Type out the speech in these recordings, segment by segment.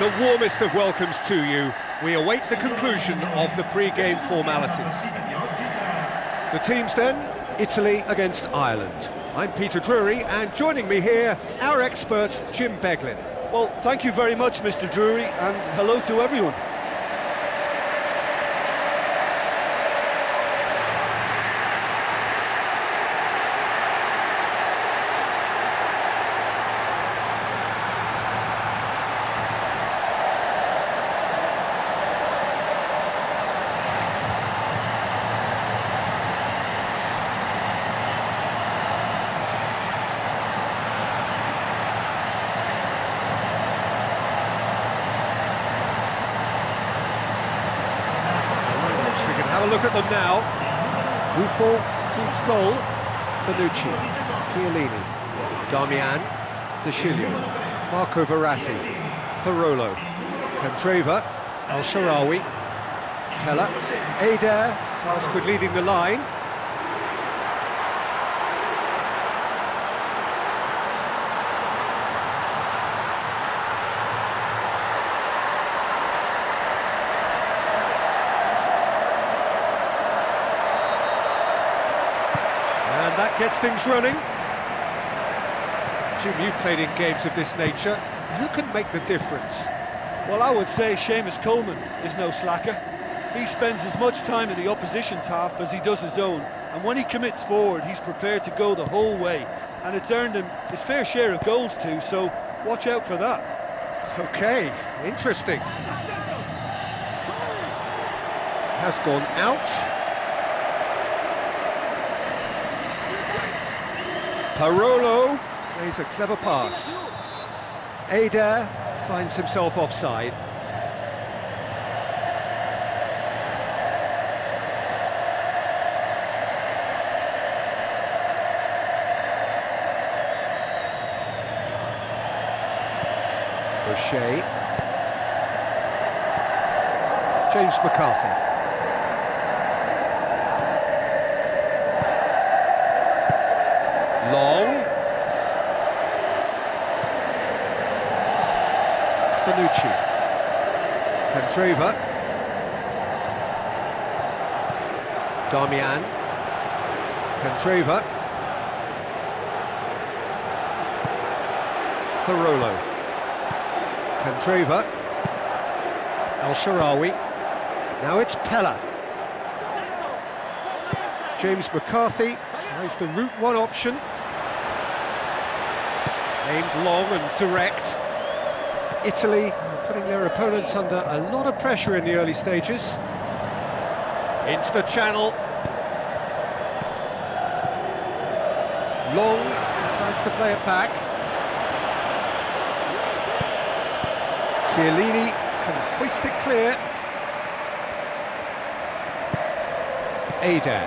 The warmest of welcomes to you. We await the conclusion of the pre-game formalities. The teams then, Italy against Ireland. I'm Peter Drury, and joining me here, our expert, Jim Beglin. Well, thank you very much, Mr. Drury, and hello to everyone. Have a look at them now. Buffon keeps goal. Bonucci, Chiellini, Darmian, De Sciglio, Marco Verratti, Barolo, Candreva, El Shaarawy, Teller, Eder, tasked with leading the line. And that gets things running. Jim, you've played in games of this nature. Who can make the difference? Well, I would say Seamus Coleman is no slacker. He spends as much time in the opposition's half as he does his own, and when he commits forward, he's prepared to go the whole way, and it's earned him his fair share of goals too, so watch out for that. Okay, interesting. Has gone out. Barolo plays a clever pass. Eder finds himself offside. O'Shea. James McCarthy. Long. Bonucci. Candreva. Darmian. Candreva. Barolo. Candreva. El Shaarawy. Now it's Pella. James McCarthy tries the route one option. Aimed long and direct. Italy putting their opponents under a lot of pressure in the early stages. Into the channel. Long decides to play it back. Chiellini can hoist it clear. Eder.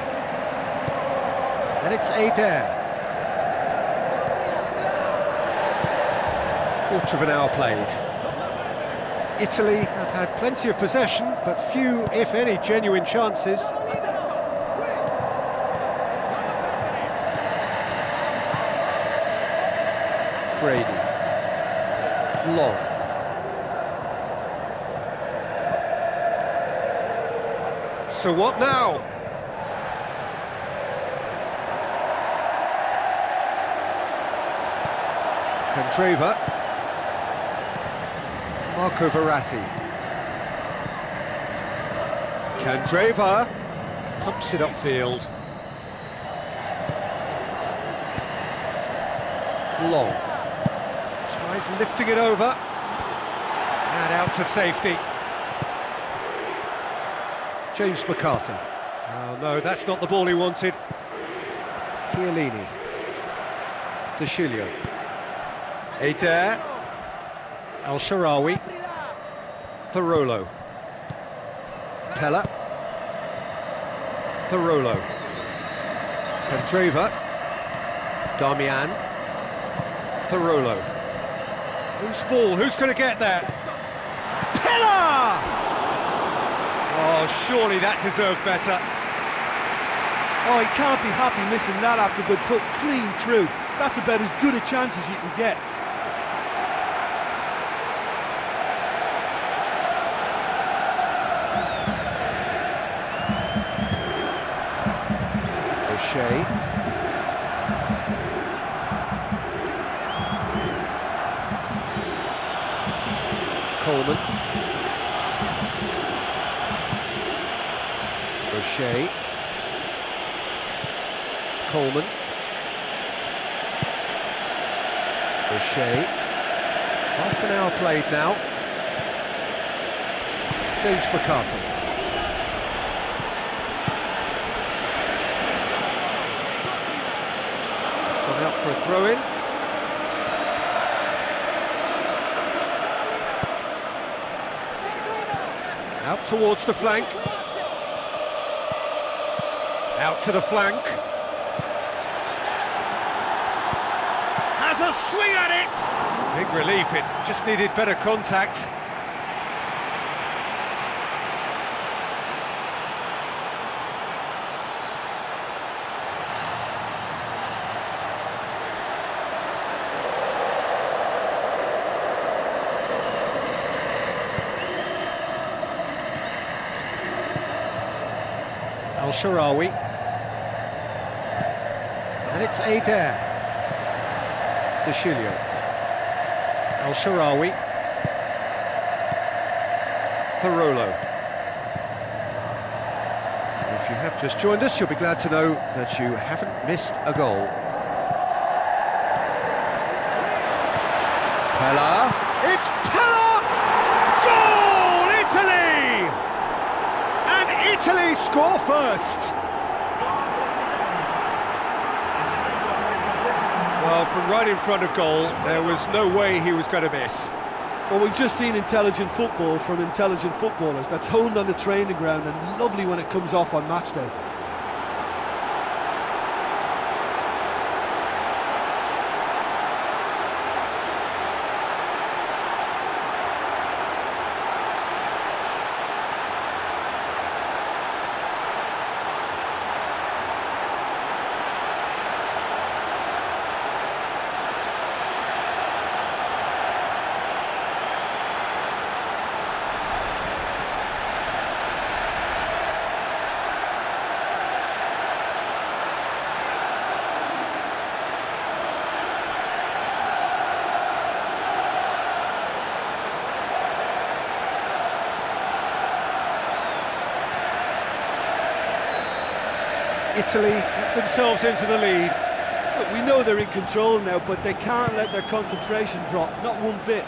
And it's Eder. Quarter of an hour played. Italy have had plenty of possession, but few, if any, genuine chances. Brady. Long. So what now? Candreva. Marco Verratti. Candreva pumps it upfield. Long. Tries lifting it over. And out to safety. James McCarthy. Oh no, that's not the ball he wanted. Chiellini. De Sciglio. Eder. El Shaarawy. Barolo. Pella. Barolo. Candreva. Darmian. Barolo. Whose ball? Who's going to get that? Pella! Oh, surely that deserved better. Oh, he can't be happy missing that after being put clean through. That's about as good a chance as you can get. O'Shea. Coleman. O'Shea. Coleman. O'Shea. Half an hour played now. James McCarthy. It's gone out for a throw-in. Out towards the flank. Out to the flank. Has a swing at it! Big relief, it just needed better contact. Al-Sharawi. And it's Adair. Deschilio. Al-Sharawi. Barolo. If you have just joined us, you'll be glad to know that you haven't missed a goal. Pella. It's Pella! Goal! Italy! And Italy score first. Well, from right in front of goal, there was no way he was going to miss. Well, we've just seen intelligent football from intelligent footballers. That's honed on the training ground and lovely when it comes off on match day. Italy get themselves into the lead. Look, we know they're in control now, but they can't let their concentration drop, not one bit.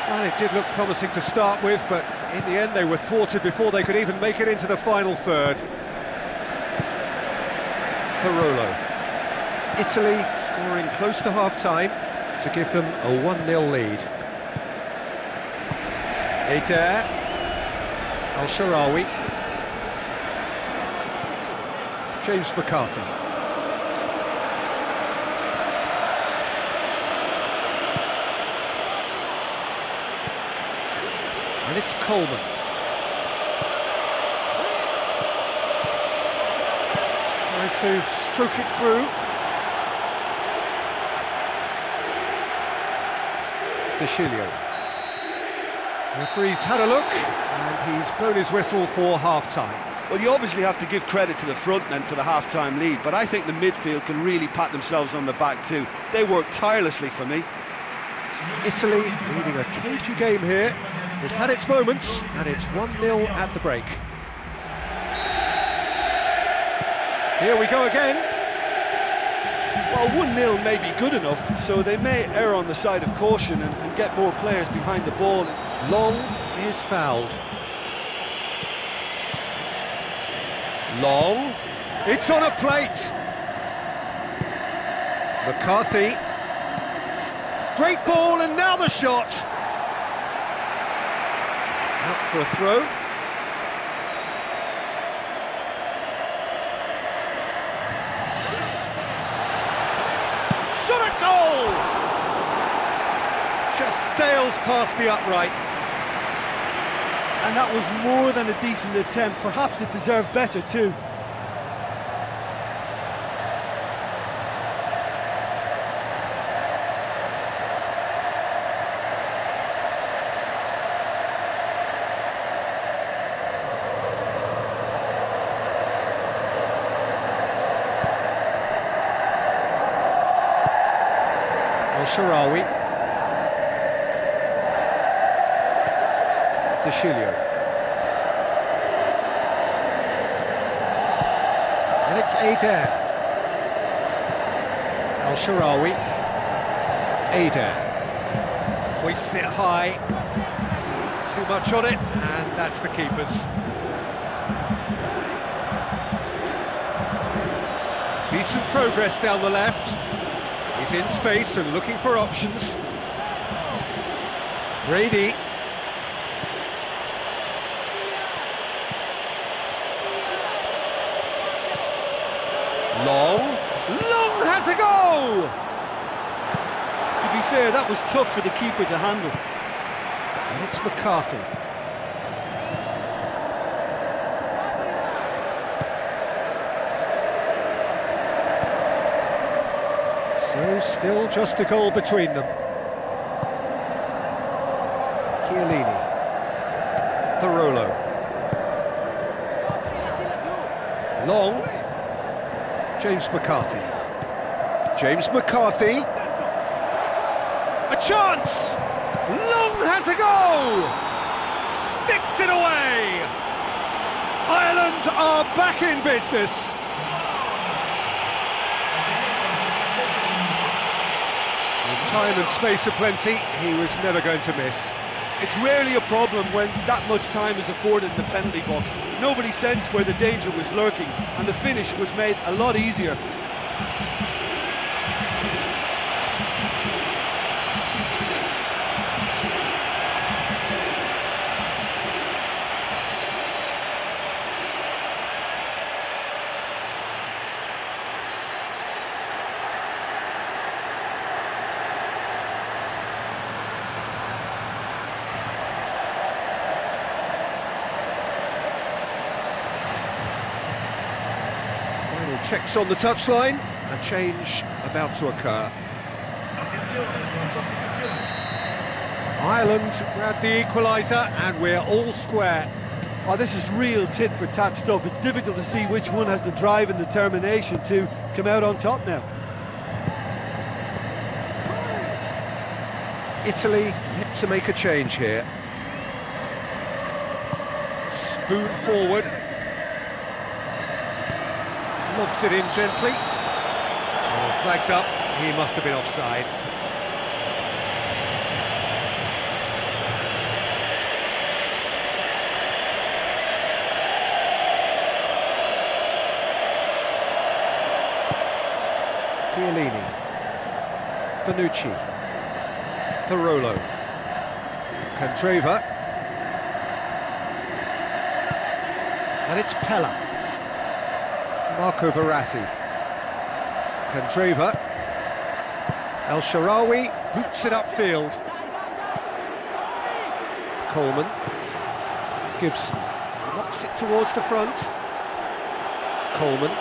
Well, it did look promising to start with, but in the end they were thwarted before they could even make it into the final third. Barolo. Italy scoring close to half-time to give them a 1-0 lead. Adair. Al-Sharawi. James McCarthy. And it's Coleman. Tries to stroke it through. Deschilio. Referee's had a look, and he's blown his whistle for half-time. Well, you obviously have to give credit to the front men for the half-time lead, but I think the midfield can really pat themselves on the back too. They worked tirelessly for me. Italy leading a cagey game here. It's had its moments, and it's 1-0 at the break. Here we go again. Well, 1-0 may be good enough, so they may err on the side of caution and get more players behind the ball. Long is fouled. Long, it's on a plate. McCarthy. Great ball, and now the shot. Out for a throw. Shot at goal! Just sails past the upright. And that was more than a decent attempt. Perhaps it deserved better too. El-Shaarawy. De and it's Adair. El-Shaarawy. Adair. Hoists it high. Too much on it, and that's the keeper's. Decent progress down the left. He's in space and looking for options. Brady. Long has a go! To be fair, that was tough for the keeper to handle. And it's McCarthy. So still just a goal between them. Chiellini. Barolo. Long. James McCarthy. James McCarthy. A chance! Long has a go! Sticks it away! Ireland are back in business. With time and space aplenty, he was never going to miss. It's rarely a problem when that much time is afforded in the penalty box. Nobody sensed where the danger was lurking, and the finish was made a lot easier. Checks on the touchline, a change about to occur. Ireland grabbed the equaliser and we're all square. Oh, this is real tit-for-tat stuff. It's difficult to see which one has the drive and determination to come out on top now. Italy yet to make a change here. Spoon forward. Lobs it in gently. Oh, flags up, he must have been offside. Chiellini. Bonucci. Barolo. Candreva. And it's Pella. Marco Verratti. Candreva. El-Shaarawy boots it upfield. Coleman. Gibson knocks it towards the front. Coleman.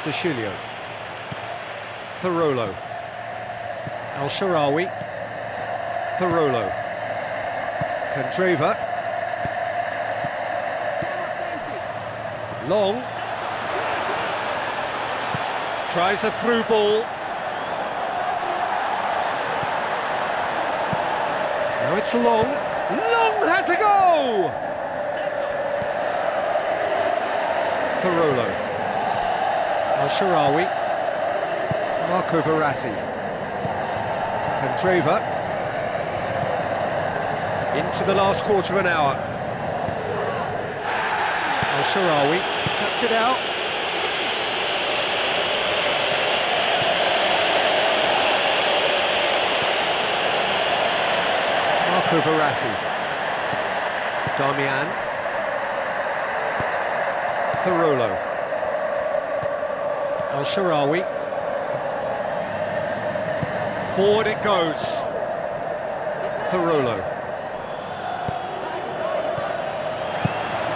De Barolo. El-Shaarawy. Barolo. Candreva. Long. Tries a through ball. Now it's Long. Long has a go! Barolo. El-Shaarawy. Marco Verratti. Candreva. Into the last quarter of an hour. El-Shaarawy cuts it out. Marco Verratti. Darmian. Barolo. El-Shaarawy. Forward it goes. Barolo.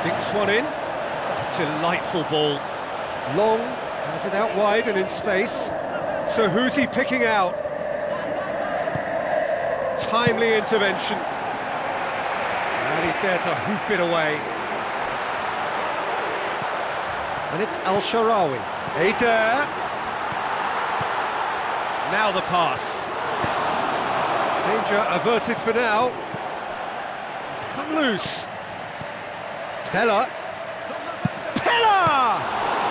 Dinks one in. Oh, delightful ball. Long has it out wide and in space. So who's he picking out? Timely intervention. And he's there to hoof it away. And it's Al-Sharawi. Eder. Now the pass. Danger averted for now. He's come loose. Pella.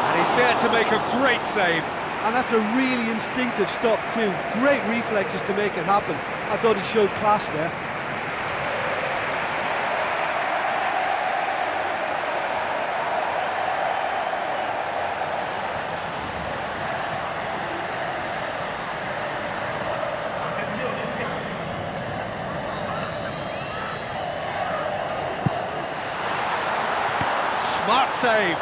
And he's there to make a great save. And that's a really instinctive stop too. Great reflexes to make it happen. I thought he showed class there. Smart save.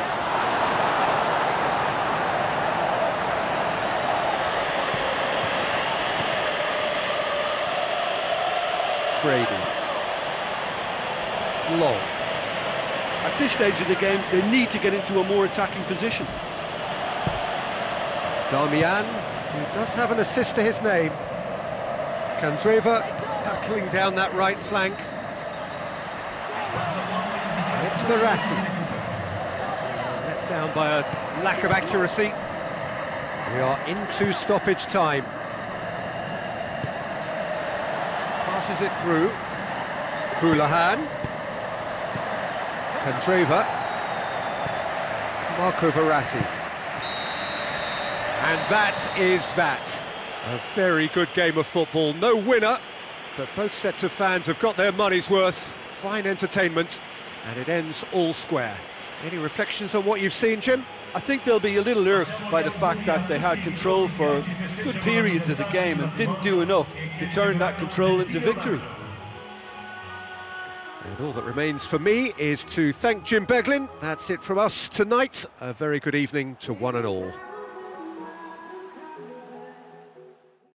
Brady. Long. At this stage of the game, they need to get into a more attacking position. Damian, who does have an assist to his name. Kandreva hurtling down that right flank. It's Verratti. Let down by a lack of accuracy. We are into stoppage time. Passes it through. Houlihan. Kandreva. Marco Verratti. And that is that. A very good game of football. No winner, but both sets of fans have got their money's worth. Fine entertainment, and it ends all square. Any reflections on what you've seen, Jim? I think they'll be a little irked by the fact that they had control for good periods of the game and didn't do enough to turn that control into victory. And all that remains for me is to thank Jim Beglin. That's it from us tonight. A very good evening to one and all.